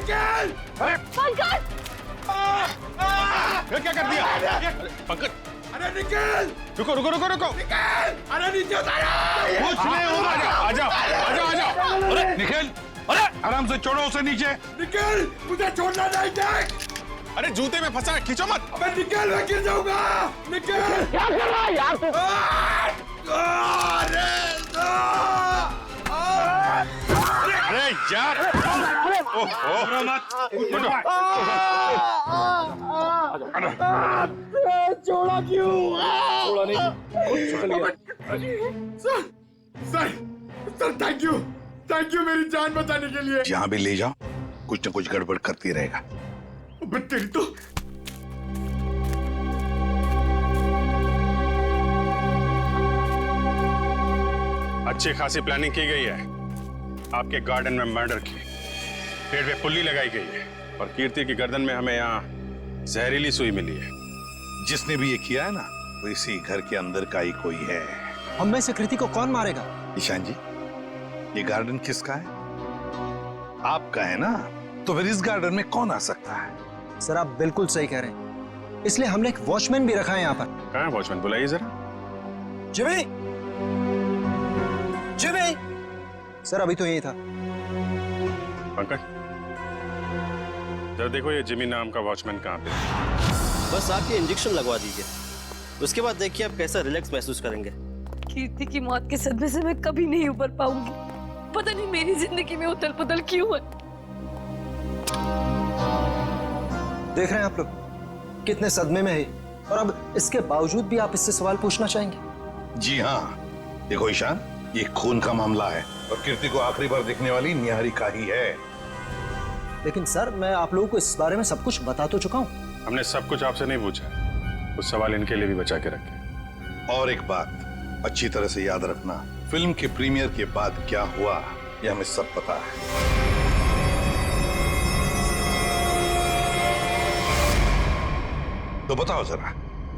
निकल! पंकज! क्या कर दिया? पंकज! अरे निकल! रुको रुको रुको रुको! निकल! अरे नीचे उतारो! कुछ नहीं होगा। आजा आजा आजा! अरे निकल! अरे आराम से छोड़ो उसे नीचे! निकल! मुझे छोड़ना नहीं, देख! अरे जूते में फंसा है, खींचो मत! अबे निकल, मैं गिर जाऊंगा! निकल! क्या कर रहा है यार तू? अरे यार! ओहो मत! छोड़ा क्यों? छोड़ा नहीं, चल गया। सर थैंक यू मेरी जान बचाने के लिए। जहां भी ले जाओ कुछ न कुछ गड़बड़ करती रहेगा। अबे तेरी तो अच्छी खासी प्लानिंग की गई है। आपके गार्डन में मर्डर की, पेड़ पे पुल्ली लगाई गई है और कीर्ति की गर्दन में हमें यहाँ जहरीली सुई मिली है। जिसने भी ये किया है ना, वो इसी घर के अंदर का ही कोई है। हम में से कृति को कौन मारेगा? ईशान जी, ये गार्डन किसका है? आपका है ना, तो फिर इस गार्डन में कौन आ सकता है? सर आप बिल्कुल सही कह रहे हैं, इसलिए हमने एक वॉचमैन भी रखा है यहाँ पर। कहाँ है वॉचमैन? बुलाइए जरा। जिमी! जिमी! सर अभी तो यही था। पंकज जरा देखो ये जिमी नाम का वॉचमैन कहाँ पे है। बस आके इंजेक्शन लगवा दीजिए, उसके बाद देखिए आप कैसा रिलैक्स महसूस करेंगे। कीर्ति की मौत के सदमे से मैं कभी नहीं उबर पाऊंगी। पता नहीं मेरी जिंदगी में उथल पुथल क्यों है। देख रहे हैं आप लोग कितने सदमे में है, और अब इसके बावजूद भी आप इससे सवाल पूछना चाहेंगे? जी हाँ, देखो ईशान, ये खून का मामला है और कीर्ति को आखिरी बार देखने वाली निहारिका ही है। लेकिन सर मैं आप लोगों को इस बारे में सब कुछ बता तो चुका हूँ। हमने सब कुछ आपसे नहीं पूछा, कुछ सवाल इनके लिए भी बचा के रखे। और एक बात अच्छी तरह से याद रखना, फिल्म के प्रीमियर के बाद क्या हुआ ये हमें सब पता है। तो बताओ जरा,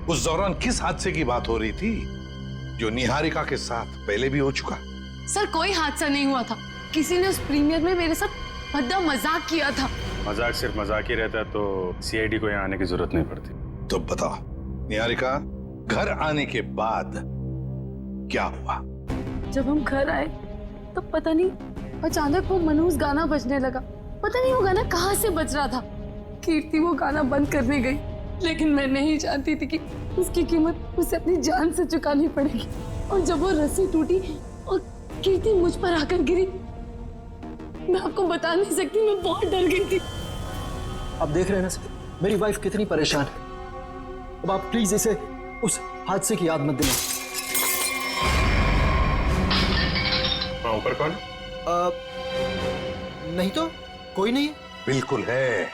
उस दौरान किस हादसे की बात हो रही थी जो निहारिका के साथ पहले भी हो चुका? सर कोई हादसा नहीं हुआ था, किसी ने उस प्रीमियर में मेरे साथ भद्दा मजाक किया था। मजाक सिर्फ मजाक ही रहता तो सीआईडी को यहाँ आने की जरूरत नहीं पड़ती। तो बताओ निहारिका, घर आने के बाद क्या हुआ? जब हम घर आए तो पता नहीं अचानक वो मनहूस गाना बजने लगा। पता नहीं वो गाना कहाँ से बज रहा था। कीर्ति वो गाना बंद करने गई, लेकिन मैं नहीं जानती थी कि उसकी कीमत उसे अपनी जान से चुकानी पड़ेगी। और जब वो रस्सी टूटी और कीर्ति मुझ पर आकर गिरी, मैं आपको बता नहीं सकती, मैं बहुत डर गई थी। आप देख रहे हैं ना सर, मेरी वाइफ कितनी परेशान है। अब आप प्लीज इसे उस हादसे की याद मत दिलाएं। ऊपर कौन? नहीं तो कोई नहीं। बिल्कुल है।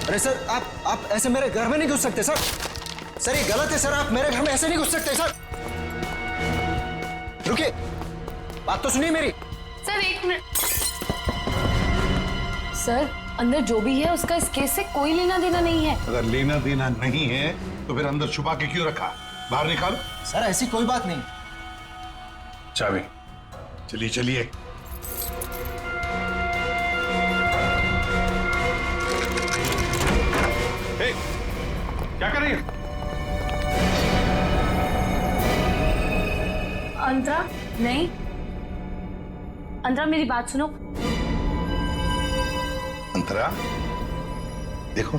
अरे सर आप ऐसे मेरे घर में नहीं घुस सकते सर। सर ये गलत है सर, आप मेरे घर में ऐसे नहीं घुस सकते सर। रुकिए, बात तो सुनिए मेरी। सर एक मिनट। सर अंदर जो भी है उसका इस केस से कोई लेना देना नहीं है। अगर लेना देना नहीं है तो फिर अंदर छुपा के क्यों रखा? बाहर निकालो। सर ऐसी कोई बात नहीं। चाबी। चलिए चलिए। क्या कर रही है? अंतरा नहीं, अंतरा मेरी बात सुनो। अंतरा देखो,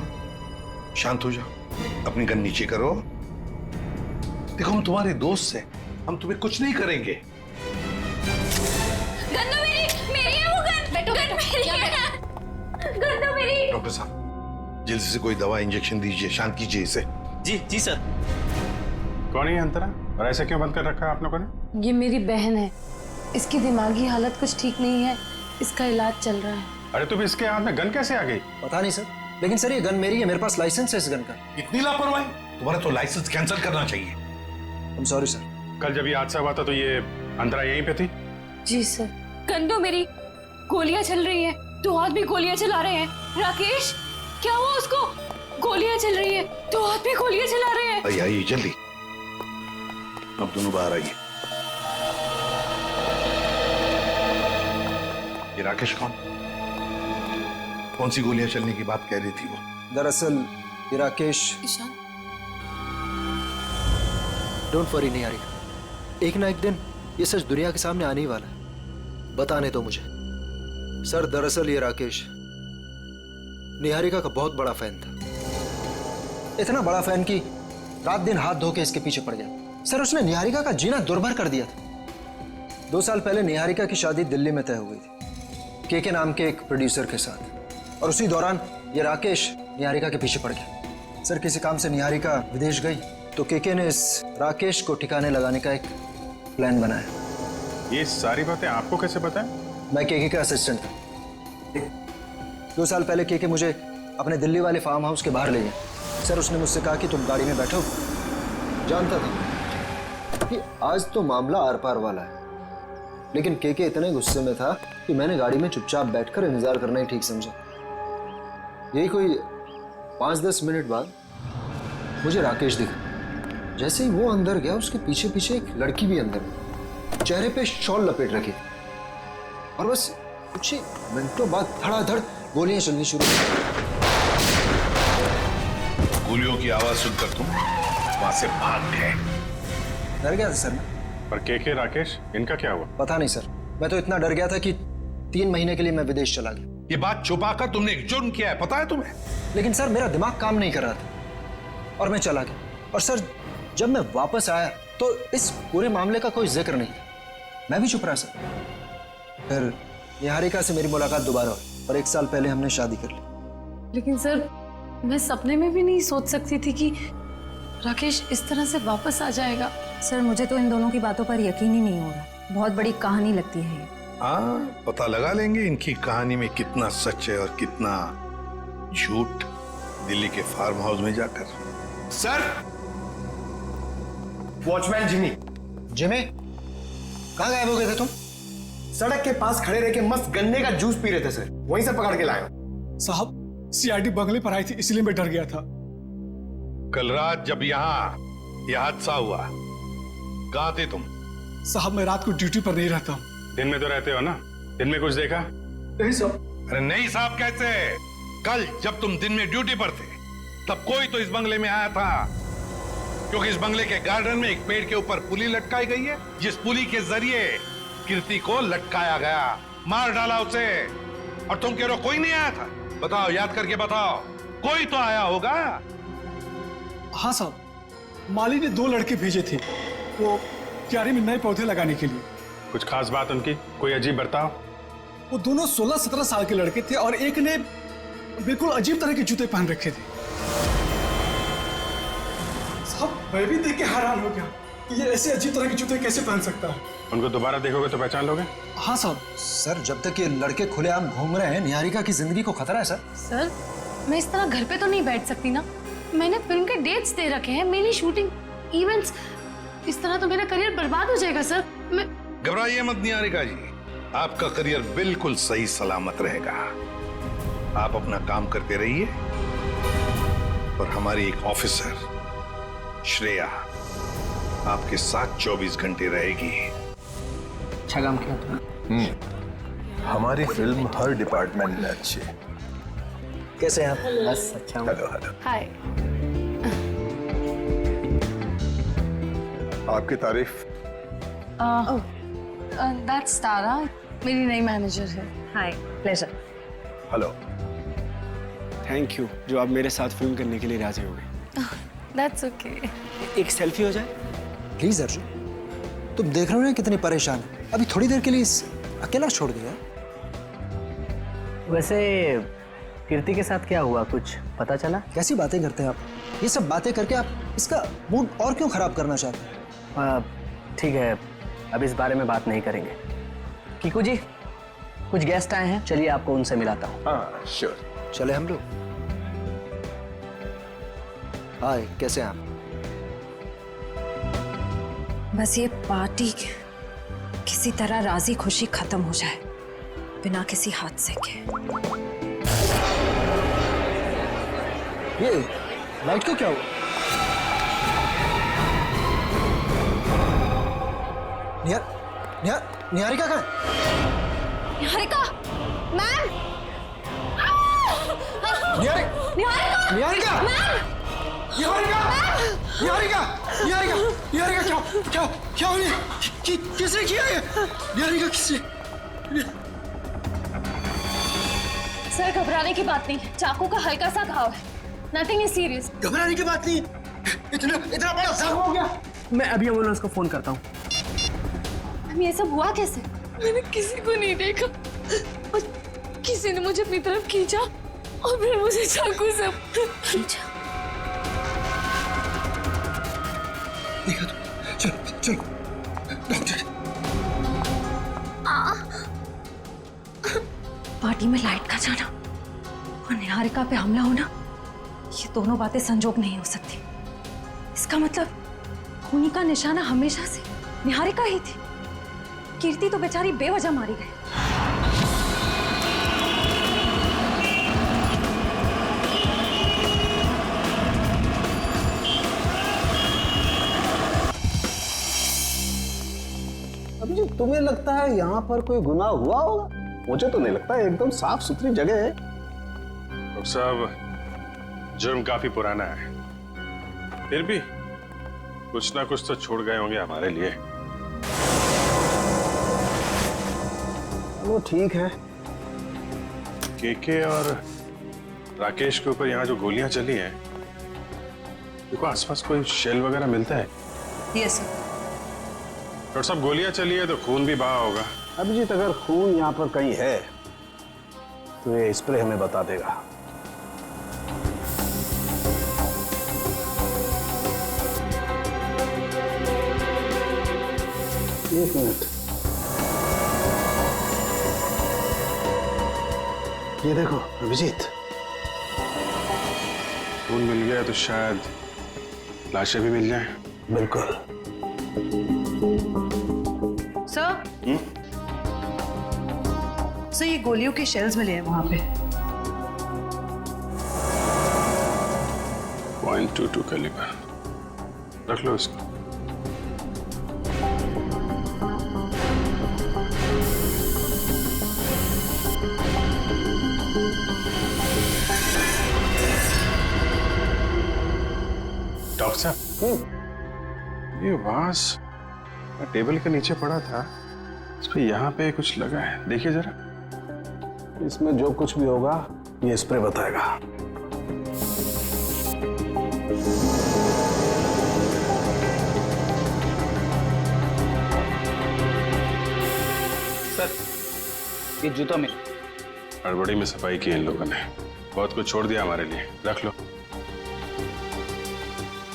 शांत हो जाओ, अपनी गन नीचे करो। देखो हम तुम्हारे दोस्त हैं, हम तुम्हें कुछ नहीं करेंगे। गन तो मेरी है वो गन। बैठो, गन मेरी है। गन तो मेरी। डॉक्टर साहब जल्दी से कोई दवा इंजेक्शन दीजिए, शांत कीजिए इसे। जी जी सर। कौन है अंतरा और ऐसे क्यों बंद कर रखा है आप लोगों ने? ये मेरी बहन है, इसकी दिमागी हालत कुछ ठीक नहीं है, इसका इलाज चल रहा है। अरे तुम इसके हाथ में गन कैसे आ गई? पता नहीं सर, लेकिन सर ये गन मेरी है, मेरे पास लाइसेंस है इस गन का। इतनी लापरवाही? तुम्हारा तो लाइसेंस कैंसिल करना चाहिए। आई एम सॉरी सर। कल जब ये हादसा हुआ था तो ये अंतरा यहीं पे थी? जी सर। गन तो मेरी, गोलियां चल रही है, दो हाथ भी गोलियां चला रहे हैं। राकेश क्या हुआ उसको? गोलियां चल रही है, दो हाथ भी गोलियां चला रहे हैं। आइए जल्दी, अब दोनों बाहर आइए। ये राकेश कौन? कौन सी गोलियां चलने की बात कह रही थी वो? दरअसल ये राकेश। ईशान, डोंट वरी निहारिका, एक ना एक दिन ये सच दुनिया के सामने आने ही वाला है। बताने दो मुझे। सर दरअसल ये राकेश निहारिका का बहुत बड़ा फैन था। इतना बड़ा फैन कि रात दिन हाथ धो के इसके पीछे पड़ गया। सर उसने निहारिका का जीना दुर्भर कर दिया था। 2 साल पहले निहारिका की शादी दिल्ली में तय हो गई थी के नाम के एक प्रोड्यूसर के साथ, और उसी दौरान ये राकेश निहारिका के पीछे पड़ गया। सर किसी काम से निहारिका विदेश गई तो के ने इस राकेश को ठिकाने लगाने का एक प्लान बनाया। ये सारी बातें आपको कैसे पता है? मैं के का असिस्टेंट था। 2 साल पहले के मुझे अपने दिल्ली वाले फार्म हाउस के बाहर ले गया। सर उसने मुझसे कहा कि तुम गाड़ी में बैठो। जानता था कि आज तो मामला आर पार वाला है, लेकिन के इतने गुस्से में था कि मैंने गाड़ी में चुपचाप बैठकर इंतजार करना ही ठीक समझा। यही कोई 5-10 मिनट बाद मुझे राकेश दिखा। जैसे ही वो अंदर गया उसके पीछे पीछे एक लड़की भी अंदर गई, चेहरे पे शॉल लपेट रखी, और बस कुछ ही मिनटों बाद धड़ाधड़ गोलियां चलनी शुरू हो गई। गोलियों की आवाज सुनकर तुम वहां से भाग गए। डर गया था सर मैं। पर के राकेश इनका क्या हुआ? पता नहीं सर, मैं तो इतना डर गया था कि 3 महीने के लिए मैं विदेश चला गया। ये बात छुपाकर तुमने एक जुर्म किया है, पता है तुम्हें? लेकिन सर मेरा दिमाग काम नहीं कर रहा था और मैं चला गया। और सर जब मैं वापस आया तो इस पूरे मामले का कोई जिक्र नहीं था। मैं भी चुप रहा सर। फिर निहारिका से मेरी मुलाकात दोबारा हुई और 1 साल पहले हमने शादी कर ली। लेकिन सर मैं सपने में भी नहीं सोच सकती थी कि राकेश इस तरह से वापस आ जाएगा। सर मुझे तो इन दोनों की बातों पर यकीन ही नहीं हो रहा। बहुत बड़ी कहानी लगती है ये। हाँ, पता लगा लेंगे इनकी कहानी में कितना सच है और कितना झूठ, दिल्ली के फार्म हाउस में जाकर। Sir, watchman Jimmy. जिमी, कहाँ गायब हो गए थे तुम? सड़क के पास खड़े रह के मस्त गन्ने का जूस पी रहे थे सर, वहीं से पकड़ के लाए। साहब सीआईडी बंगले पर आई थी, इसलिए मैं डर गया था। कल रात जब यहाँ यह हादसा हुआ, कहाँ थे तुम? साहब मैं रात को ड्यूटी पर नहीं रहता हूँ। दिन में तो रहते हो ना? दिन में कुछ देखा? नहीं साहब। अरे नहीं साहब कैसे? कल जब तुम दिन में ड्यूटी पर थे तब कोई तो इस बंगले में आया था, क्योंकि इस बंगले के गार्डन में एक पेड़ के ऊपर पुली लटकाई गई है, जिस पुली के जरिए कीर्ति को लटकाया गया, मार डाला उसे। और तुम कह रहे हो कोई नहीं आया था? बताओ, याद करके बताओ, कोई तो आया होगा। हाँ साहब, माली ने 2 लड़के भेजे थे वो क्यारी में नए पौधे लगाने के लिए। कुछ खास बात उनकी? कोई अजीब बर्ताव? वो दोनों 16-17 साल के लड़के थे और एक ने बिल्कुल अजीब तरह के जूते पहन रखे थे। साहब मैं भी देख के हैरान हो गया कि ये ऐसे अजीब तरह के जूते कैसे पहन सकता है। उनको दोबारा देखोगे तो पहचान लोगे? हाँ साहब। सर जब तक ये लड़के खुलेआम घूम रहे हैं, निहारिका की जिंदगी को खतरा है सर। सर मैं इस तरह घर पे तो नहीं बैठ सकती ना। मैंने फिल्म के डेट्स दे रखे हैं, मेरी शूटिंग, इवेंट्स। इस तरह तो मेरा करियर बर्बाद हो जाएगा सर। मैं घबराइए मत निहारिका जी, आपका करियर बिल्कुल सही सलामत रहेगा। आप अपना काम करते रहिए और हमारी एक ऑफिसर श्रेया आपके साथ 24 घंटे रहेगी। अच्छा काम किया तुमने। हमारी फिल्म हर डिपार्टमेंट में अच्छी है। कैसे हैं आप? बस अच्छा हूँ। Hello hello. हाय। आपकी तारीफ। दैट्स तारा, मेरी नई मैनेजर है। Hi, pleasure. Hello. Thank you जो आप मेरे साथ फिल्म करने के लिए राजी हो गए। That's okay. एक सेल्फी हो जाए प्लीज अर्जुन, तुम देख रहे हो ना कितनी परेशान है। अभी थोड़ी देर के लिए अकेला छोड़ दिया। वैसे कीर्ति के साथ क्या हुआ, कुछ पता चला? कैसी बातें करते हैं आप? ये सब बातें करके आप इसका मूड और क्यों खराब करना चाहते हैं? ठीक है, अब इस बारे में बात नहीं करेंगे। कीकू जी, कुछ गेस्ट आए हैं, चलिए आपको उनसे मिलाता हूँ। हाँ श्योर। चले हम लोग। हाय, कैसे हैं आप? बस ये पार्टी किसी तरह राजी खुशी खत्म हो जाए बिना किसी हादसे के। ये लाइट को क्या हुआ? निहारिका कहाँ है? निहारिका, मैम! निहारिका! निहारिका! निहारिका! निहारिका! निहारिका! निहारिका क्या क्या हो रही है? किसने किया ये? निहारिका किसने? सर घबराने की बात नहीं, चाकू का हल्का सा घाव है, नथिंग इज सीरियस। घबराने की बात नहीं, इतना बड़ा जख्म हो गया। मैं अभी एम्बुलेंस को फोन करता हूँ। ये सब हुआ कैसे? मैंने किसी को नहीं देखा और किसी ने मुझे अपनी तरफ खींचा और फिर मुझे चाकू से खींचा। देखा तो चल डॉक्टर। पार्टी में लाइट का जाना और निहारिका पे हमला होना, ये दोनों बातें संजोग नहीं हो सकती। इसका मतलब खूनी का निशाना हमेशा से निहारिका ही थी। कीर्ति तो बेचारी बेवजह मारी गई। अभी तुम्हें लगता है यहाँ पर कोई गुनाह हुआ होगा? मुझे तो नहीं लगता, एकदम साफ सुथरी जगह है। डॉक्टर साहब, जुर्म काफी पुराना है, फिर भी कुछ ना कुछ तो छोड़ गए होंगे हमारे लिए। वो ठीक है। केके और राकेश के ऊपर यहाँ जो गोलियां चली हैं, देखो आसपास कोई शेल वगैरह मिलता है? Yes sir. डॉक्टर साहब, गोलियां चली है तो खून भी बहा होगा। अभिजीत, अगर खून यहाँ पर कहीं है तो ये स्प्रे हमें बता देगा। एक मिनट, ये देखो अभिजीत, खून मिल गया तो शायद लाशें भी मिल जाएं। बिल्कुल। सर, सर ये गोलियों के शेल्स मिले हैं वहां पे। .22 कैलिबर, रख लो इसको। डॉक्टर साहब, ये वास टेबल के नीचे पड़ा था, इस पे यहाँ पे कुछ लगा है, देखिए जरा। इसमें जो कुछ भी होगा ये स्प्रे बताएगा। सर, ये जूता में हड़बड़ी में सफाई की इन लोगों ने, बहुत कुछ छोड़ दिया हमारे लिए, रख लो।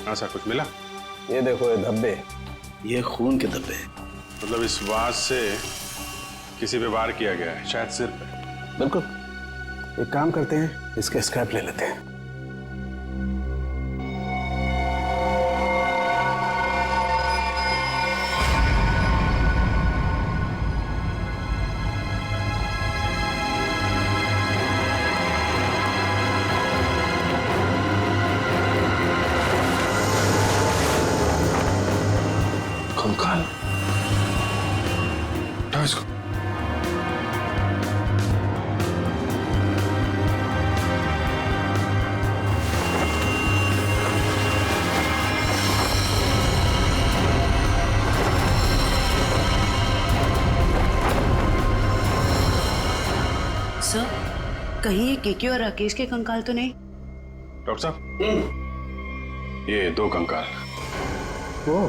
हाँ सर, कुछ मिला? ये देखो, ये धब्बे, ये खून के धब्बे। मतलब इस वास से किसी पे वार किया गया है, शायद सिर पे। बिल्कुल। एक काम करते हैं, इसके स्क्रैप ले लेते हैं। कंकाल, उठाओ इसको। सर, कहीं ये केके और राकेश के कंकाल तो नहीं? डॉक्टर साहब, ये 2 कंकाल। ओ,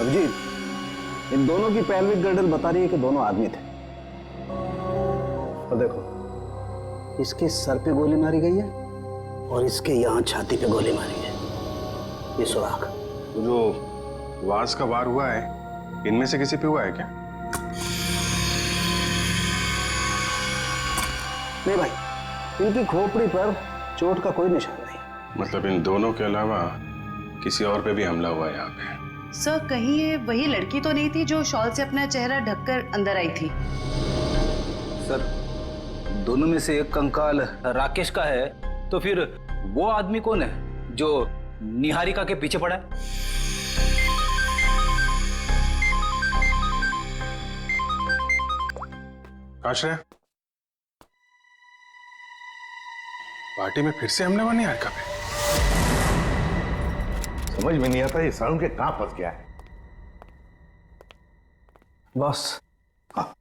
अभिजीत, इन दोनों की पेल्विक गर्डल बता रही है कि दोनों आदमी थे। और देखो, इसके सर पे गोली मारी गई है और इसके यहाँ छाती पे गोली मारी है, ये सुराख। जो वास का वार हुआ है, इनमें से किसी पे हुआ है क्या? नहीं भाई, इनकी खोपड़ी पर चोट का कोई निशान नहीं। मतलब इन दोनों के अलावा किसी और पे भी हमला हुआ है यहाँ पे? सर, कहीं ये वही लड़की तो नहीं थी जो शॉल से अपना चेहरा ढककर अंदर आई थी? सर, दोनों में से एक कंकाल राकेश का है, तो फिर वो आदमी कौन है जो निहारिका के पीछे पड़ा है? आश्रय, पार्टी में फिर से हमने वो निहारिका पे। समझ में नहीं आता ये सारुण के कहां फंस गया है। बस हाँ,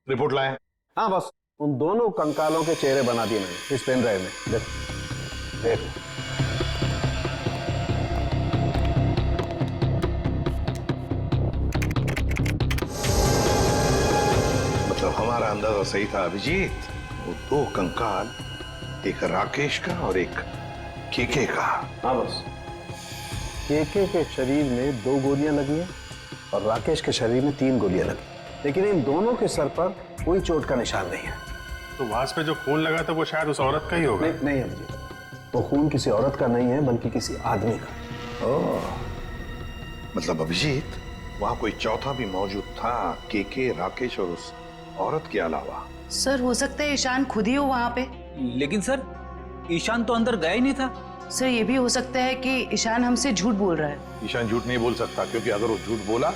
रिपोर्ट लाए? हाँ बस, उन दोनों कंकालों के चेहरे बना दिए मैंने इस पेन ड्राइव में। देख मतलब हमारा अंदाजा सही था अभिजीत। वो दो कंकाल, एक राकेश का और एक केके का। हाँ बस, केके के शरीर में 2 गोलियां लगी हैं और राकेश के शरीर में 3 गोलियां लगी, लेकिन इन दोनों के सर पर कोई चोट का निशान नहीं है। तो वास पे जो खून लगा था वो शायद उस औरत का ही होगा। नहीं अभिजीत, वो खून किसी औरत का नहीं है बल्कि किसी आदमी का। ओह, मतलब अभिजीत वहां कोई चौथा भी मौजूद था, केके, राकेश और उस औरत के अलावा। सर हो सकता है ईशान खुद ही हो वहां पे। लेकिन सर, ईशान तो अंदर गया ही नहीं था। सर ये भी हो सकता है कि ईशान हमसे झूठ बोल रहा है। ईशान झूठ नहीं बोल सकता, क्योंकि अगर वो झूठ बोला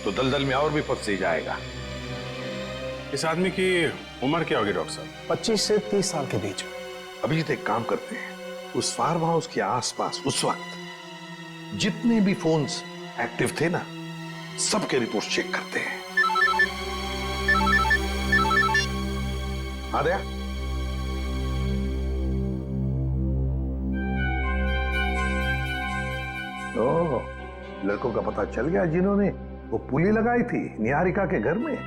तो दलदल में और भी फंस जाएगा। इस आदमी की उम्र क्या होगी डॉक्टर साहब? 25 से 30 साल के बीच। अभिजीत एक काम करते हैं, उस फार्म हाउस के आसपास उस वक्त जितने भी फोन्स एक्टिव थे ना, सबके रिपोर्ट चेक करते हैं। आ गया? ओह, लड़कों का पता चल गया जिन्होंने वो पुली लगाई थी निहारिका के घर में।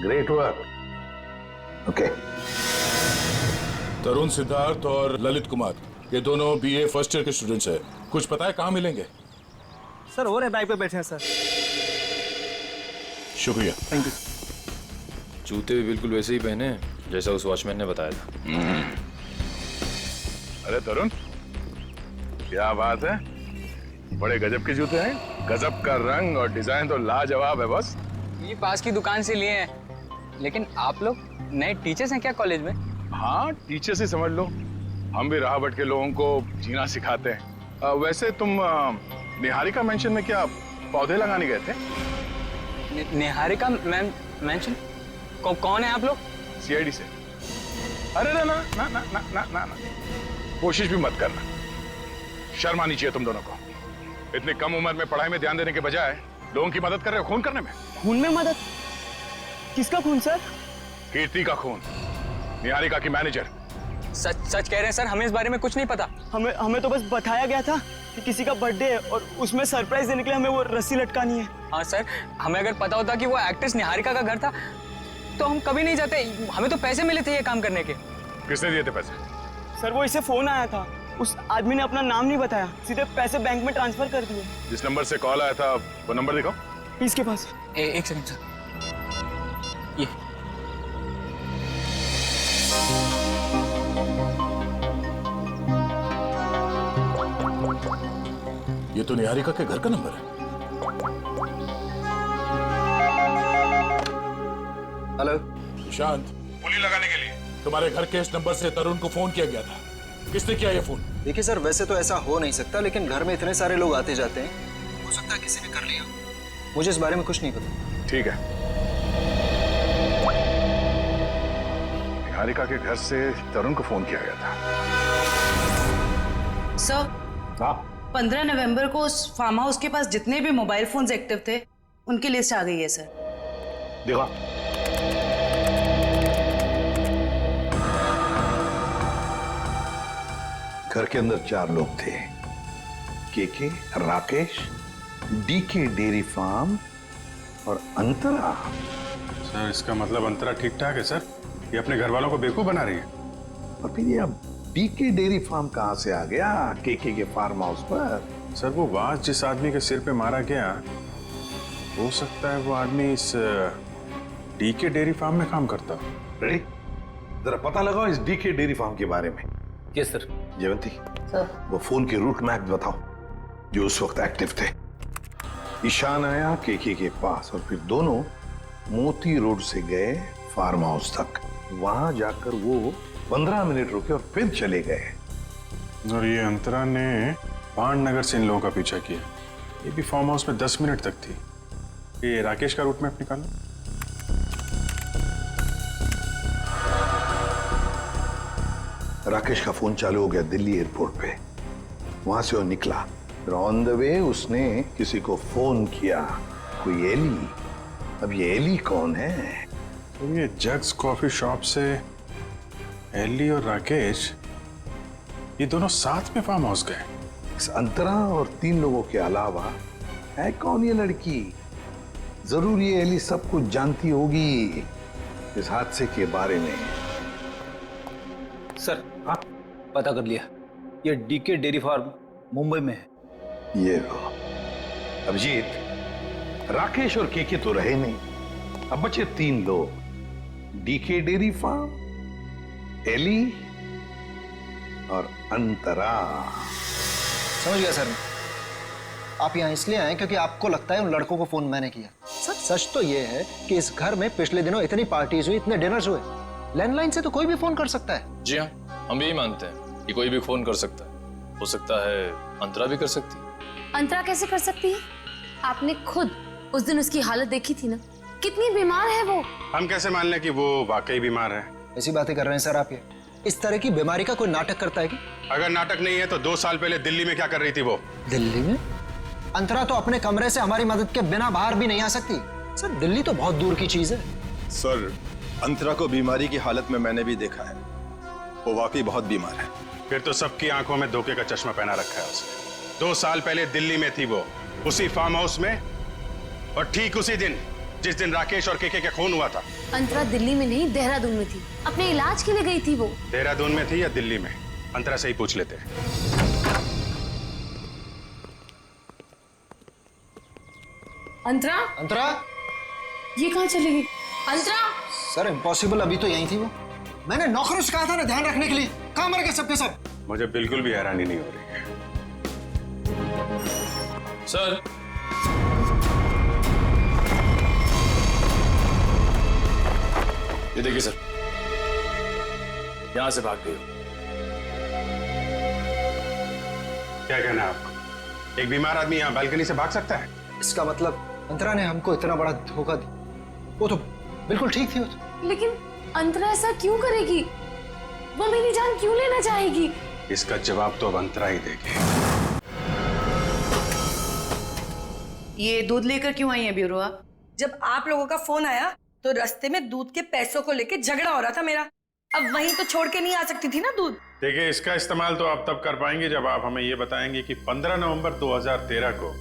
Great work. ओके। तरुण, सिद्धार्थ और ललित कुमार, ये दोनों बीए फर्स्ट ईयर के स्टूडेंट्स हैं। कुछ पता है कहाँ मिलेंगे? सर हो रहे बाइक पे बैठे हैं सर। शुक्रिया। Thank you. जूते भी बिल्कुल वैसे ही पहने जैसा उस वॉचमैन ने बताया था। अरे तरुण, क्या बात है, बड़े गजब के जूते हैं। गजब का रंग और डिजाइन तो लाजवाब है। बस ये पास की दुकान से लिए हैं। लेकिन आप लोग नए टीचर्स हैं क्या कॉलेज में? हाँ, टीचर्स ही समझ लो। हम भी राह के लोगों को जीना सिखाते हैं। वैसे तुम निहारिका मेंशन में क्या पौधे लगाने गए थे? निहारिका मेंशन? कौन है आप लोग? सीआईडी से। अरे ना ना ना ना ना ना ना, ना। कोशिश भी मत करना, शर्म आनी चाहिए तुम दोनों को। इतनी कम उम्र में पढ़ाई में ध्यान देने के बजाय लोगों की मदद कर रहे हो खून करने में। खून में मदद? किसका खून सर? कीर्ति का खून, निहारिका की मैनेजर। सच कह रहे हैं सर, हमें इस बारे में कुछ नहीं पता। हमें तो बस बताया गया था कि किसी का बर्थडे है और उसमें सरप्राइज देने के लिए हमें वो रस्सी लटकानी है। हाँ सर, हमें अगर पता होता कि वो एक्ट्रेस निहारिका का घर था तो हम कभी नहीं जाते। हमें तो पैसे मिले थे ये काम करने के। किसने दिए थे पैसे? सर वो इसे फोन आया था, उस आदमी ने अपना नाम नहीं बताया, सीधे पैसे बैंक में ट्रांसफर कर दिए। जिस नंबर से कॉल आया था वो नंबर दिखाओ। इसके पास। एक सेकंड सर, ये ये तो निहारिका के घर का नंबर है। हेलो शांत, पुली लगाने के लिए तुम्हारे घर के इस नंबर से तरुण को फोन किया गया था। किसने किया ये फोन? देखिए सर, वैसे तो ऐसा हो नहीं सकता, लेकिन घर में इतने सारे लोग आते जाते हैं, हो सकता है किसी ने कर लिया। मुझे इस बारे में कुछ नहीं पता। ठीक है, निहारिका के घर से तरुण को फोन किया गया था। सर, 15 नवंबर को उस फार्म हाउस के पास जितने भी मोबाइल फोन्स एक्टिव थे उनकी लिस्ट आ गई है सर। देखा, घर के अंदर 4 लोग थे, KK, Rakesh, DK dairy farm और अंतरा। सर इसका मतलब अंतरा ठीक ठाक है सर? ये अपने घर वालों को बेवकूफ बना रही है। और फिर ये अब डीके डेयरी फार्म कहां से आ गया केके के फार्म हाउस पर? सर वो वास जिस आदमी के सिर पे मारा गया, हो सकता है वो आदमी इस डीके डेयरी फार्म में काम करता हो। रेडी, जरा पता लगाओ इस डीके डेयरी फार्म के बारे में। Yes sir. जयवंती सर, वो फोन के रूट मैप बताओ जो उस वक्त एक्टिव थे। ईशान आया केके के पास और फिर दोनों मोती रोड से गए फार्म हाउस तक। वहां जाकर वो 15 मिनट रुके और फिर चले गए। और ये अंतरा ने पांडनगर से इन लोगों का पीछा किया। ये भी फार्म हाउस में 10 मिनट तक थी। ये राकेश का रूट मैप निकालो। राकेश का फोन चालू हो गया दिल्ली एयरपोर्ट पे। वहां से वो निकला, फिर ऑन द वे उसने किसी को फोन किया, कोई एली। अब ये एली कौन है? तो ये जग्स कॉफी शॉप से एली और राकेश ये दोनों साथ में फार्म हाउस गए। इस अंतरा और 3 लोगों के अलावा है कौन ये लड़की? जरूर ये एली सब कुछ जानती होगी इस हादसे के बारे में। सर हाँ पता कर लिया, ये डीके डेयरी फार्म मुंबई में है। ये लो अभिजीत, राकेश और केके तो रहे नहीं, अब बचे 3 लोग, डीके डेयरी फार्म, एली और अंतरा। समझ गया सर। आप यहाँ इसलिए आए क्योंकि आपको लगता है उन लड़कों को फोन मैंने किया। सच तो ये है कि इस घर में पिछले दिनों इतनी पार्टीज हुई, इतने डिनर्स हुए, लैंडलाइन से तो कोई भी फोन कर सकता है। जी हाँ, हम यही मानते हैं कि कोई भी फोन कर सकता है। हो सकता है अंतरा भी कर सकती है। अंतरा कैसे कर सकती है? आपने खुद उस दिन उसकी हालत देखी थी ना, कितनी बीमार है वो। हम कैसे मान लें कि वो वाकई बीमार है? ऐसी बातें कर रहे हैं सर आप। ये इस तरह की बीमारी का कोई नाटक करता है कि? अगर नाटक नहीं है तो 2 साल पहले दिल्ली में क्या कर रही थी वो? दिल्ली में? अंतरा तो अपने कमरे से हमारी मदद के बिना बाहर भी नहीं आ सकती। सर दिल्ली तो बहुत दूर की चीज है। सर अंतरा को बीमारी की हालत में मैंने भी देखा है, वो वाकई बहुत बीमार है। फिर तो सबकी आंखों में धोखे का चश्मा पहना रखा है उसने। 2 साल पहले दिल्ली में थी वो, उसी फार्म हाउस में, और ठीक उसी दिन जिस दिन राकेश और केके का खून हुआ था। अंतरा दिल्ली में नहीं, देहरादून में थी, अपने इलाज के लिए गई थी वो। देहरादून में थी या दिल्ली में? अंतरा से ही पूछ लेते हैं। अंतरा? अंतरा? ये कहाँ चली गई? अंतरा? सर इम्पॉसिबल, अभी तो यही थी वो। मैंने नौकरों से कहा था ना ध्यान रखने के लिए, कहाँ मर गए सबके सब? मुझे बिल्कुल भी हैरानी नहीं हो रही है। सर ये देखिए सर, यहां से भाग गई। क्या कहना है आपको? एक बीमार आदमी यहाँ बालकनी से भाग सकता है? इसका मतलब अंतरा ने हमको इतना बड़ा धोखा दिया। वो तो बिल्कुल ठीक थी वो तो। लेकिन अंतरा ऐसा क्यों करेगी? वो मेरी जान क्यों लेना चाहेगी? इसका जवाब तो अब अंतरा ही देगी। ये दूध लेकर क्यों आई है ब्यूरोआ? जब आप लोगों का फोन आया तो रास्ते में दूध के पैसों को लेके झगड़ा हो रहा था मेरा। अब वहीं तो छोड़ के नहीं आ सकती थी ना दूध। देखिए, इसका इस्तेमाल तो आप तब कर पाएंगे जब आप हमें ये बताएंगे कि 15 नवंबर 2013 को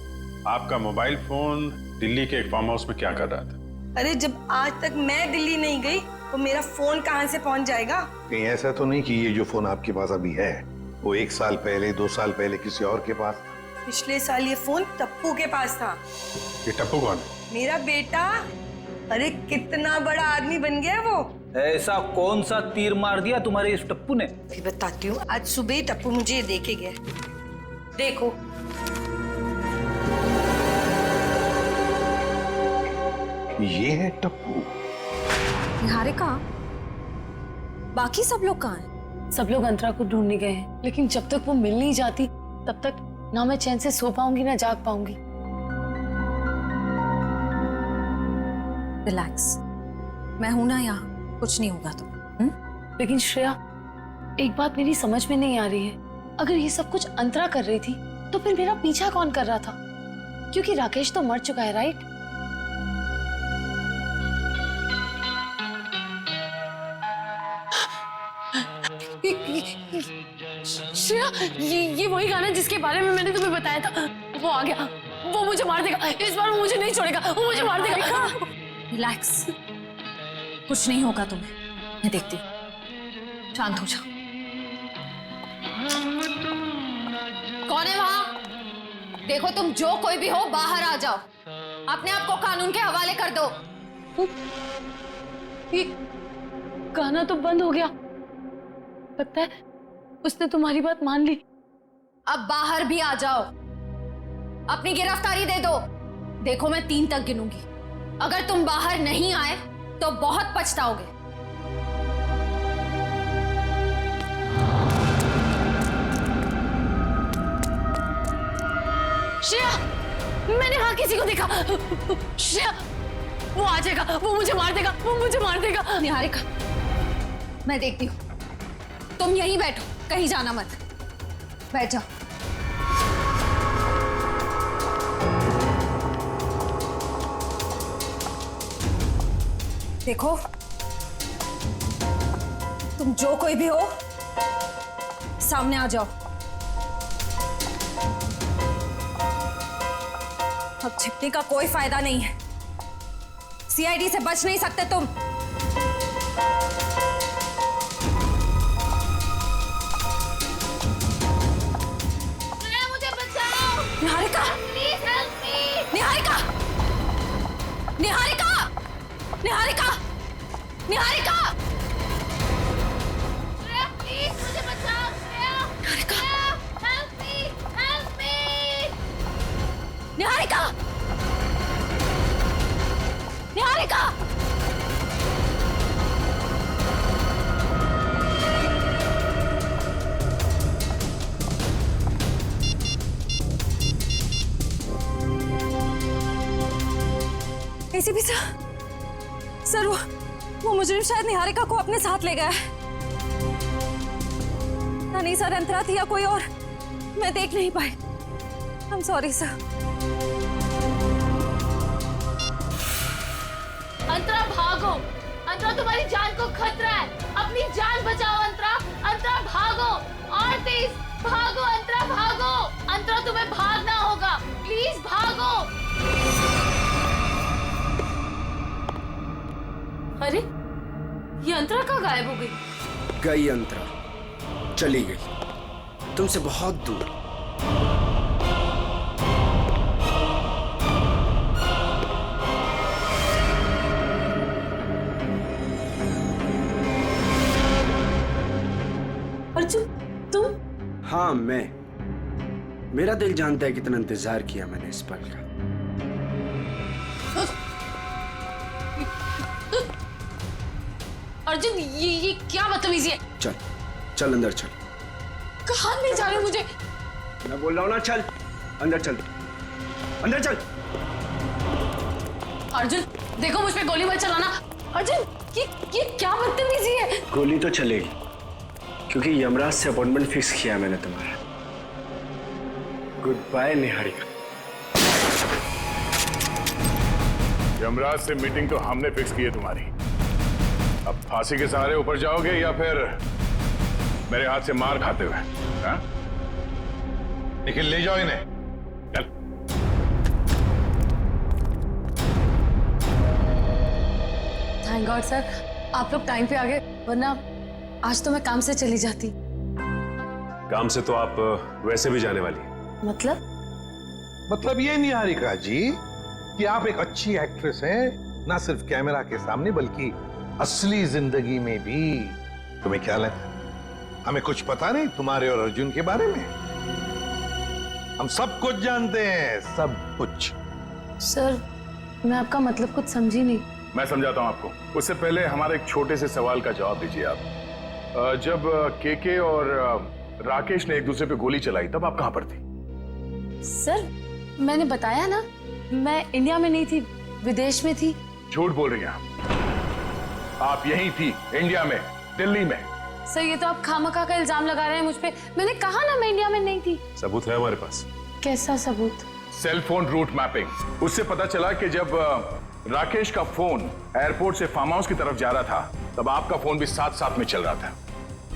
आपका मोबाइल फोन दिल्ली के एक फार्म हाउस में क्या कर रहा था। अरे जब आज तक मैं दिल्ली नहीं गई तो मेरा फोन कहां से पहुंच जाएगा? कहीं ऐसा तो नहीं कि ये जो फोन आपके पास अभी है वो 1 साल पहले 2 साल पहले किसी और के पास? पिछले साल ये फोन टप्पू के पास था। ये टप्पू कौन है? मेरा बेटा। अरे कितना बड़ा आदमी बन गया वो। ऐसा कौन सा तीर मार दिया तुम्हारे इस टप्पू ने? भी बताती हूँ। आज सुबह ही टप्पू मुझे ये देके गया। देखो ये है टप्पू। निहारिका, बाकी सब लोग कहाँ हैं? सब लोग अंतरा को ढूंढने गए हैं, लेकिन जब तक वो मिल नहीं जाती तब तक ना मैं चैन से सो पाऊंगी ना जाग पाऊंगी। रिलैक्स, मैं हूं ना यहाँ, कुछ नहीं होगा तो। लेकिन श्रेया, एक बात मेरी समझ में नहीं आ रही है। अगर ये सब कुछ अंतरा कर रही थी तो फिर मेरा पीछा कौन कर रहा था? क्योंकि राकेश तो मर चुका है, राइट? श्रेया, ये वही गाना जिसके बारे में मैंने तुम्हें बताया था। वो आ गया, वो मुझे मार देगा। इस बार वो मुझे नहीं छोड़ेगा, वो मुझे मार देगा। रिलैक्स, कुछ नहीं होगा तुम्हें, मैं देखती हूँ। शांत हो जाओ। कौन है वहां? देखो, तुम जो कोई भी हो बाहर आ जाओ। अपने आप को कानून के हवाले कर दो। ये गाना तो बंद हो गया। लगता है उसने तुम्हारी बात मान ली। अब बाहर भी आ जाओ, अपनी गिरफ्तारी दे दो। देखो, मैं 3 तक गिनूंगी। अगर तुम बाहर नहीं आए तो बहुत पछताओगे। श्रेया, मैंने वहां किसी को देखा। श्रेया, वो आ जाएगा, वो मुझे मार देगा, वो मुझे मार देगा। निहारिका, मैं देखती हूँ, तुम यहीं बैठो, कहीं जाना मत। बैठ जाओ। देखो, तुम जो कोई भी हो, सामने आ जाओ। अब छिपने का कोई फायदा नहीं है। सीआईडी से बच नहीं सकते तुम। मुझे बचाओ। Niharika, please help me. Niharika, Niharika, Niharika, Niharika, please मुझे बचाओ। Niharika, help me, help me. Niharika, Niharika. ACP sir, वो मुजरिम शायद निहारिका को अपने साथ ले गया है। नहीं सर, अंतरा थी या कोई और, मैं देख नहीं पाई। I am sorry sir. Antara भागो, अंतरा तुम्हारी जान को खतरा है, अपनी जान बचाओ अंतरा। अंतरा भागो, और तेज भागो अंतरा, भागो। अंतरा तुम्हें भागना होगा, प्लीज भागो। अरे, ये अंतरा कहाँ गायब हो गई? गई अंतरा, चली गई तुमसे बहुत दूर। अर्जुन, तुम? हाँ, मैं। मेरा दिल जानता है कितना इंतजार किया मैंने इस पल का। अर्जुन, ये क्या बदतमीजी है? चल चल अंदर चल। कहाँ ले जा रहे हो मुझे? मैं बोल रहा हूँ ना, चल अंदर चल, अंदर चल। अर्जुन, देखो मुझ पे गोली मत चलाना। अर्जुन, ये क्या बदतमीजी है? गोली तो चलेगी, क्योंकि यमराज से अपॉइंटमेंट फिक्स किया मैंने तुम्हारा। Good bye Niharika. यमराज से मीटिंग तो हमने फिक्स की है तुम्हारी। अब फांसी के सहारे ऊपर जाओगे या फिर मेरे हाथ से मार खाते हुए? हाँ? निखिल, ले जाओ इन्हें। चल। थैंक गॉड सर, आप लोग टाइम पे आ गए, वरना आज तो मैं काम से चली जाती। काम से तो आप वैसे भी जाने वाली हैं। मतलब ये निहारिका जी कि आप एक अच्छी एक्ट्रेस हैं, ना सिर्फ कैमरा के सामने बल्कि असली जिंदगी में भी। तुम्हें क्या लगता है हमें कुछ पता नहीं तुम्हारे और अर्जुन के बारे में? हम सब कुछ जानते हैं, सब कुछ। सर, मैं आपका मतलब कुछ समझी नहीं। मैं समझाता हूं आपको। उससे पहले हमारे एक छोटे से सवाल का जवाब दीजिए आप। जब केके और राकेश ने एक दूसरे पे गोली चलाई, तब आप कहां पर थी? सर, मैंने बताया ना, मैं इंडिया में नहीं थी, विदेश में थी। झूठ बोल रही हैं आप यहीं थी, इंडिया में, दिल्ली में। सर, ये तो आप खामखा का इल्जाम लगा रहे हैं मुझ पे। मैंने कहा ना मैं इंडिया में नहीं थी। सबूत है हमारे पास। कैसा सबूत? Cell phone route mapping. उससे पता चला कि जब राकेश का फोन एयरपोर्ट से फार्म हाउस की तरफ जा रहा था, तब आपका फोन भी साथ साथ में चल रहा था।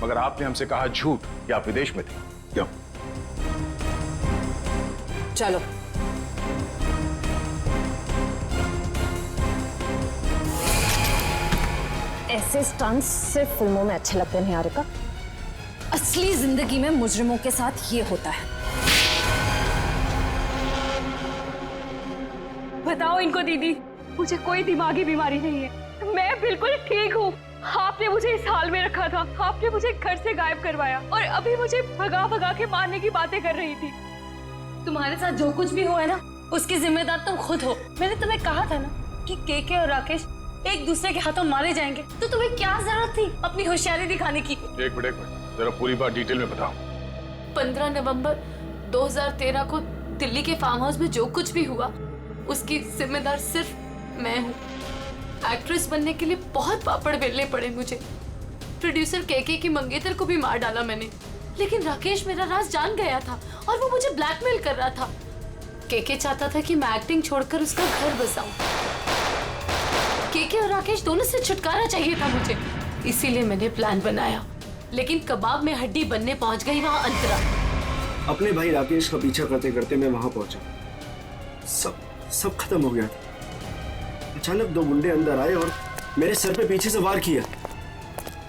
मगर आपने हमसे कहा झूठ कि आप विदेश में थे। क्यों? चलो। ऐसे स्टंट्स सिर्फ फिल्मों में अच्छे लगते हैं निहारिका। असली जिंदगी में मुजरिमों के साथ ये होता है। बताओ इनको दीदी, मुझे कोई दिमागी बीमारी नहीं है, मैं बिल्कुल ठीक हूँ। आपने मुझे इस हाल में रखा था, आपने मुझे घर से गायब करवाया और अभी मुझे भगा भगा के मारने की बातें कर रही थी। तुम्हारे साथ जो कुछ भी हुआ है ना, उसकी जिम्मेदार तुम खुद हो। मैंने तुम्हें कहा था ना कि केके और राकेश एक दूसरे के हाथों मारे जाएंगे, तो तुम्हें क्या जरूरत थी अपनी होशियारी दिखाने की? एक मिनट, जरा पूरी बात डिटेल में बताओ। 15 नवंबर 2013 को दिल्ली के फार्म हाउस में जो कुछ भी हुआ उसकी जिम्मेदार सिर्फ मैं हूँ। एक्ट्रेस बनने के लिए बहुत पापड़ बेलने पड़े मुझे। प्रोड्यूसर केके की मंगेतर को भी मार डाला मैंने, लेकिन राकेश मेरा राज जान गया था और वो मुझे ब्लैकमेल कर रहा था। केके चाहता था कि मैं एक्टिंग छोड़कर उसका घर बसाऊं। केके और राकेश दोनों से छुटकारा चाहिए था मुझे, इसीलिए मैंने प्लान बनाया। लेकिन कबाब में हड्डी बनने पहुंच गई वहां अंतरा। अपने भाई राकेश का पीछा करते करते मैं वहां पहुंचा। सब खत्म हो गया। अचानक दो गुंडे अंदर आए और मेरे सर पे पीछे से वार किया।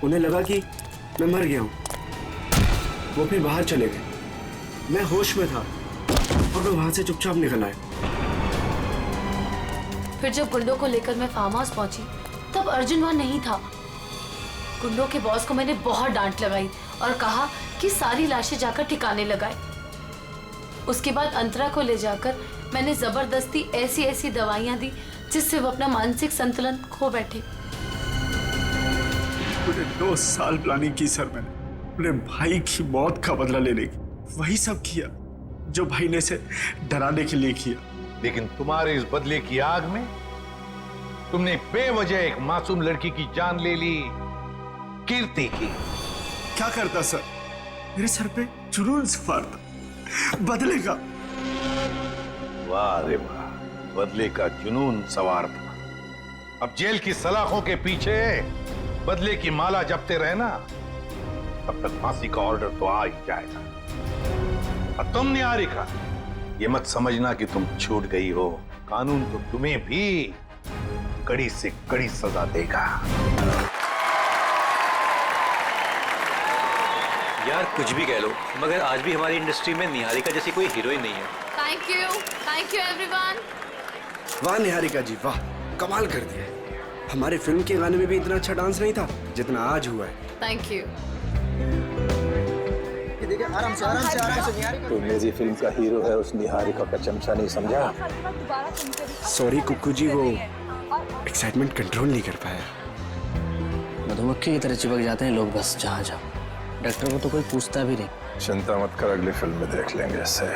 उन्हें लगा कि मैं मर गया हूं। वो फिर बाहर चले गए। मैं होश में था और मैं वहां से चुपचाप निकल आया। फिर जब गुंडों को लेकर मैं फार्म हाउस पहुंची तब अर्जुन वहां नहीं था। गुंडों के बॉस को मैंने बहुत डांट लगाई और कहा कि सारी लाशें जाकर ठिकाने लगाए। उसके बाद अंतरा को ले जाकर मैंने जबरदस्ती ऐसी दवाइयां दी जिससे वो अपना मानसिक संतुलन खो बैठे। पूरे 2 साल प्लानिंग की सर मैंने अपने भाई की मौत का बदला लेने की। वही सब किया जो भाई ने इसे डराने के लिए किया। लेकिन तुम्हारे इस बदले की आग में तुमने बेवजह एक मासूम लड़की की जान ले ली, कीर्ति की। क्या करता सर? मेरे सर पे जुनून सवार था बदले का। वाह रे वाह, बदले का जुनून सवार था। अब जेल की सलाखों के पीछे बदले की माला जपते रहना, तब तक फांसी का ऑर्डर तो आ ही जाएगा। और तुम निहारिका, ये मत समझना कि तुम छूट गई हो। कानून तो तुम्हें भी कड़ी से कड़ी सजा देगा। यार कुछ भी कह लो, मगर आज भी हमारी इंडस्ट्री में निहारिका जैसी कोई हीरोइन नहीं है। Thank you everyone. वाह निहारिका जी वाह, कमाल कर दिया। हमारे फिल्म के गाने में भी इतना अच्छा डांस नहीं था जितना आज हुआ है। Thank you. देखिए आराम से निहारिका। तो मेरी फिल्म का हीरो है, उस निहारिका का चमचा नहीं समझा। सॉरी कुक्कू जी, वो एक्साइटमेंट कंट्रोल नहीं कर पाया। मधुमक्खी की तरह चिपक जाते हैं लोग बस जहाँ जाओ। डॉक्टर को तो कोई पूछता भी नहीं। चिंता मत कर, अगली फिल्म में देख लेंगे ऐसे।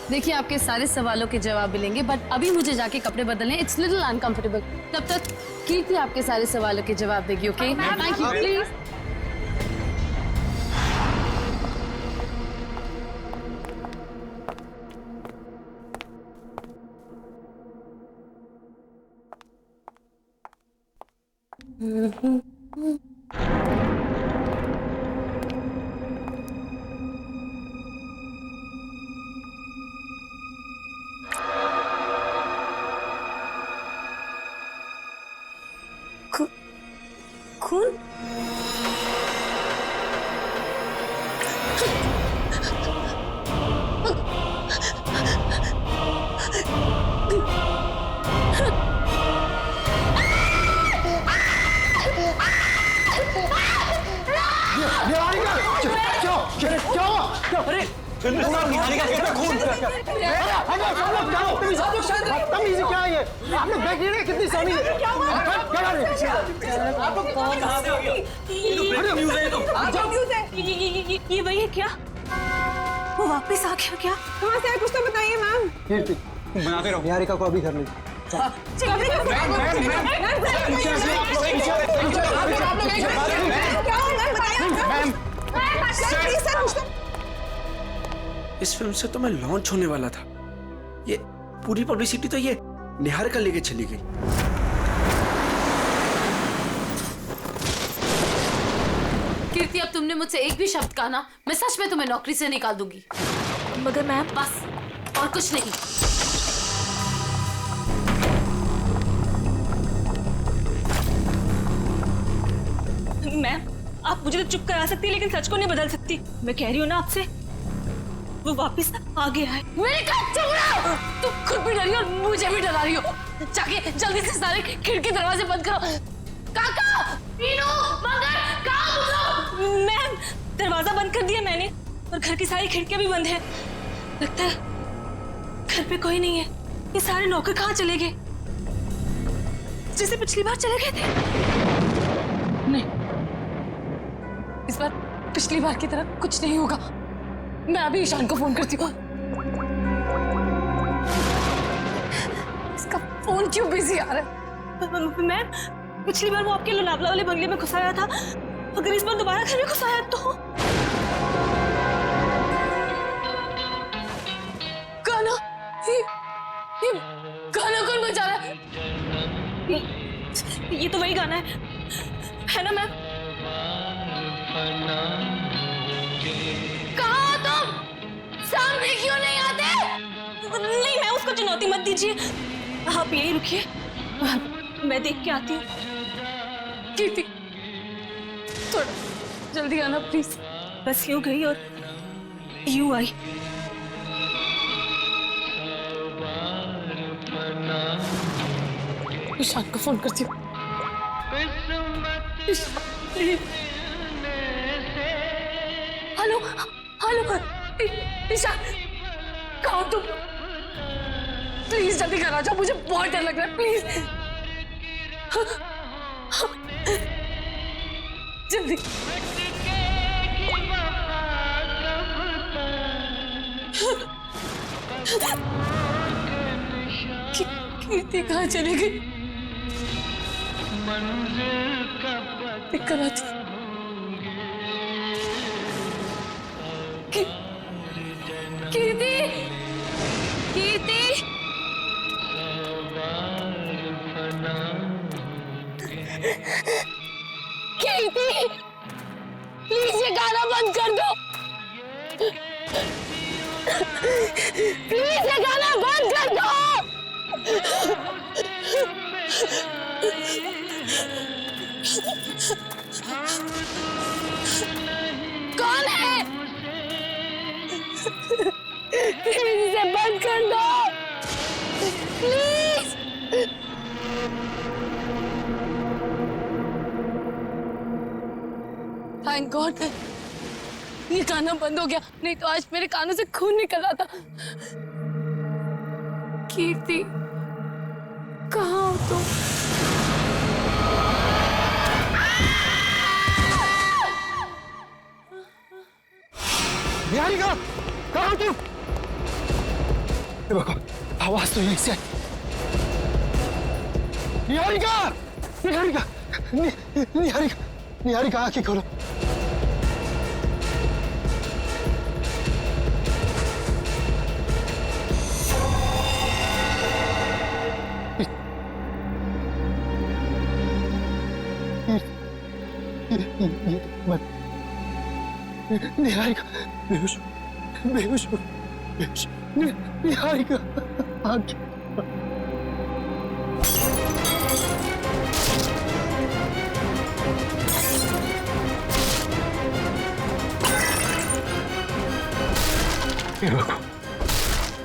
देखिए आपके सारे सवालों के जवाब मिलेंगे, बट अभी मुझे जाके कपड़े बदलने, इट्स लिटिल अनकंफर्टेबल। तब तक कीर्ति आपके सारे सवालों के जवाब देगी। Okay thank you please. खून? निहारिका खून। क्या है ये? आपने देख लिया कितनी सोनी है? ये वही है क्या? वो वापस आ गया क्या? कहाँ से आया कुछ तो बताइए मैम। कीर्ति बनाते रहो, निहारिका को अभी घर ले। इस फिल्म से तो मैं लॉन्च होने वाला था। ये पूरी पब्लिसिटी तो ये निहारिका लेके चली गई। कीर्ति अब तुमने मुझसे एक भी शब्द कहा ना, मैं सच में तुम्हें नौकरी से निकाल दूंगी। मगर मैम बस और कुछ नहीं। मैम आप मुझे तो चुप करा सकती है लेकिन सच को नहीं बदल सकती। मैं कह रही हूँ ना आपसे, वो वापस आ गया है। तुम खुद भी डरी और मुझे भी डरा रही हो। जाके जल्दी से सारे खिड़की दरवाजे बंद करो। काका, मीनू, मगर, कहाँ? मैम दरवाजा बंद कर दिया मैंने और घर की सारी खिड़कियां भी बंद है। लगता है घर पे कोई नहीं है। ये सारे नौकर कहाँ चले गए? जैसे पिछली बार चले गए थे। नहीं, इस बार पिछली बार की तरह कुछ नहीं होगा। मैं अभी ईशान को फोन करती हूँ। फोन क्यों बिजी आ रहा है? मैम, पिछली बार वो आपके लोनावला वाले बंगले में घुसाया था, अगर इस बार दोबारा घर में घुसाया तो? गाना, ये गाना कौन बजा रहा है? ये तो वही गाना है ना मैम? कहाँ हो तुम? सामने क्यों नहीं आते? नहीं, मैं उसको चुनौती मत दीजिए, आप यही रुकिए, मैं देख के आती हूँ। कीर्ति, थोड़ा जल्दी आना प्लीज। बस यूं गई और यूं आई। ईशान को फोन करती हूँ। हेलो हेलो ईशान, कहाँ हो तुम? प्लीज जल्दी घर आ जाओ, मुझे बहुत डर लग रहा है, प्लीज जल्दी। कीर्ति कहाँ चली गई? पिक कराती। कीर्ति, कीर्ति, कीर्ति, प्लीज ये गाना बंद कर दो, प्लीज ये गाना बंद कर दो। कौन है? प्लीज इसे बंद कर दो, प्लीज। थैंक गॉड ये गाना बंद हो गया, नहीं तो आज मेरे कानों से खून निकल आता। कीर्ति, कहाँ हो तुम? निहारिका, कहाँ हो तुम? आवाज तो यहीं से आई। निहारिका, निहारिका, निहारिका, निहारिका, आंखें खोलो। निहारिका बेहोश, बेहोश, बेहोश। निहारिका, आंखें।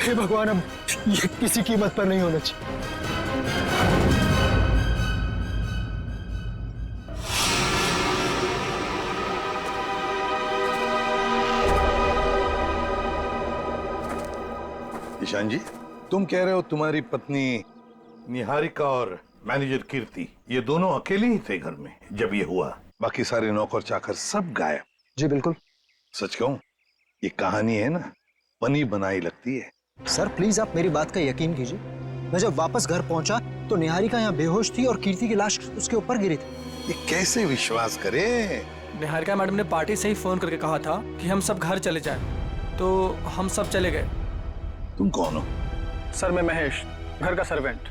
हे भगवान, अब ये किसी कीमत पर नहीं होना चाहिए। ईशान जी, तुम कह रहे हो तुम्हारी पत्नी निहारिका और मैनेजर कीर्ति ये दोनों अकेले ही थे घर में जब ये हुआ? बाकी सारे नौकर चाकर सब गायब? जी बिल्कुल। सच कहूं, ये कहानी है ना, बनी बनाई लगती है। सर प्लीज आप मेरी बात का यकीन कीजिए, मैं जब वापस घर पहुंचा तो निहारिका यहाँ बेहोश थी और कीर्ति की लाश उसके ऊपर गिरी थी। ये कैसे विश्वास करे? निहारिका मैडम ने पार्टी से ही फोन करके कहा था कि हम सब घर चले जाएं, तो हम सब चले गए। तुम कौन हो? सर मैं महेश, घर का सर्वेंट।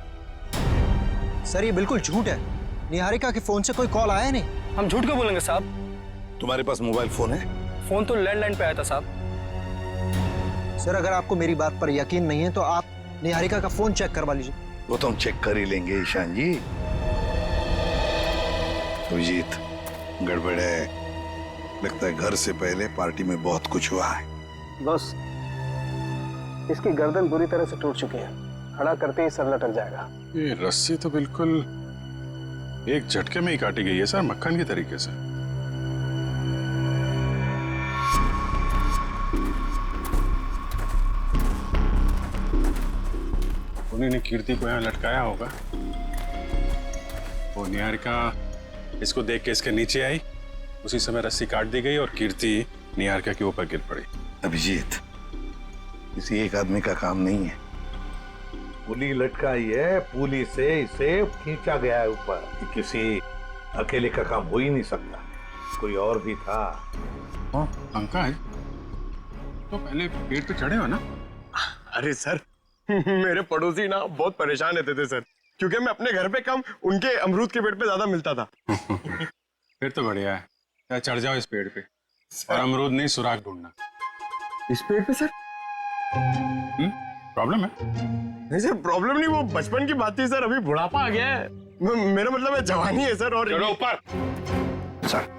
सर ये बिल्कुल झूठ है, निहारिका के फोन से कोई कॉल आया नहीं। हम झूठ क्यों बोलेंगे साहब? तुम्हारे पास मोबाइल फोन है? फोन तो लैंडलाइन पे आया था साहब। सर अगर आपको मेरी बात पर यकीन नहीं है तो आप निहारिका का फोन चेक करवा लीजिए। वो तो हम चेक कर ही लेंगे ईशान जी। अभिजीत, गड़बड़ है, लगता है घर से पहले पार्टी में बहुत कुछ हुआ है। बस इसकी गर्दन बुरी तरह से टूट चुकी है, खड़ा करते ही सर लटक जाएगा। ये रस्सी तो बिल्कुल एक झटके में ही काटी गई है सर, मक्खन के तरीके से। उन्होंने कीर्ति को यहाँ लटकाया होगा। वो निहारिका इसको देख के इसके नीचे आई, उसी समय रस्सी काट दी गई और कीर्ति निहारिका के ऊपर गिर पड़ी। अभिजीत, किसी एक आदमी का काम नहीं है, पुली लटकाई है, पुली से इसे खींचा गया है ऊपर। किसी अकेले का काम हो ही नहीं सकता, कोई और भी था। पंकज, तो पहले पेड़ पे चढ़े हो ना? अरे सर, मेरे पड़ोसी ना बहुत परेशान रहते थे सर, क्योंकि मैं अपने घर पे कम उनके अमरूद के पेड़ पे ज्यादा मिलता था। फिर तो बढ़िया है, या चढ़ जाओ इस पेड़ पे और अमरूद नहीं सुराग ढूंढना। इस पेड़ पे सर? प्रॉब्लम है? नहीं सर, प्रॉब्लम नहीं, वो बचपन की बात थी सर, अभी बुढ़ापा आ गया है। मेरा मतलब है जवानी है सर। और चलो ऊपर। सर